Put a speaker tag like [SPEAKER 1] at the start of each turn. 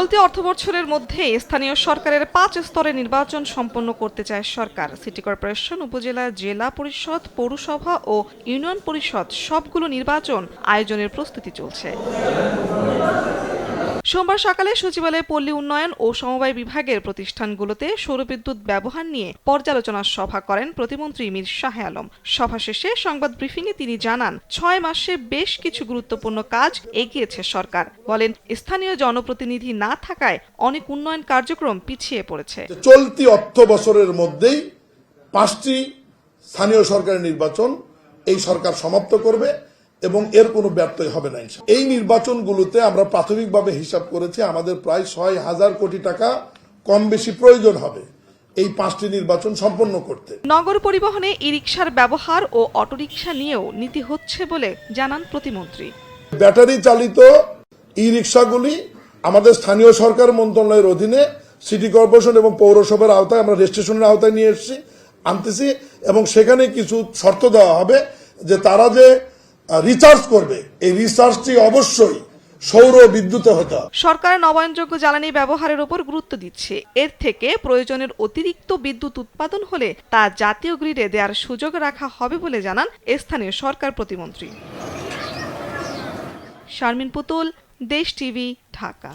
[SPEAKER 1] চলতি অর্থবছরের মধ্যে স্থানীয় সরকারের ৫ স্তরে নির্বাচন সম্পন্ন করতে চায় সরকার। সিটি কর্পোরেশন, উপজেলা, জেলা পরিষদ, পৌরসভা ও ইউনিয়ন পরিষদ সবগুলো নির্বাচন আয়োজনের প্রস্তুতি চলছে। সোমবার সকালে সচিবালয়ে পল্লী উন্নয়ন ও সমবায় বিভাগের প্রতিষ্ঠানগুলোতে সৌরবিদ্যুৎ ব্যবহার নিয়ে পর্যালোচনা সভা করেন প্রতিমন্ত্রী মীর শাহে আলম। সভা শেষে সংবাদ ব্রিফিংয়ে তিনি জানান, ৬ মাসে বেশ কিছু গুরুত্বপূর্ণ কাজ এগিয়েছে সরকার। বলেন, স্থানীয় জনপ্রতিনিধি না থাকায় অনেক উন্নয়ন কার্যক্রম পিছিয়ে পড়েছে।
[SPEAKER 2] চলতি অর্থ বছরের মধ্যেই ৫টি স্থানীয় সরকারের নির্বাচন এই সরকার সমাপ্ত করবে এবং এর কোনো ব্যত্যয় হবে না। এই নির্বাচনগুলোতে আমরা প্রাথমিকভাবে হিসাব করেছি আমাদের প্রায় ৬,০০০ কোটি টাকা কম বেশি প্রয়োজন হবে এই ৫টি নির্বাচন সম্পন্ন করতে।
[SPEAKER 1] নগর পরিবহনে ই-রিকশার ব্যবহার ও অটোরিকশা নিয়েও নীতি হচ্ছে বলে জানান প্রতিমন্ত্রী।
[SPEAKER 2] ব্যাটারি চালিত ই-রিকশাগুলি আমাদের স্থানীয় সরকার মন্ত্রণালয়ের অধীনে সিটি কর্পোরেশন এবং পৌরসভার আওতায় আমরা রেজিস্ট্রেশনের আওতায় নিয়ে আনতেছি এবং সেখানে কিছু শর্ত দেওয়া হবে যে তারা যে রিচার্জ করবে এই রিচার্জটি অবশ্যই সৌর বিদ্যুতে হতে হবে।
[SPEAKER 1] সরকার নবায়নযোগ্য জ্বালানি ব্যবহারের উপর গুরুত্ব দিচ্ছে। এর থেকে প্রয়োজনের অতিরিক্ত বিদ্যুৎ উৎপাদন হলে তা জাতীয় গ্রিডে দেওয়ার সুযোগ রাখা হবে বলে জানান স্থানীয় সরকার প্রতিমন্ত্রী। শারমিন পুতুল, দেশ টিভি, ঢাকা।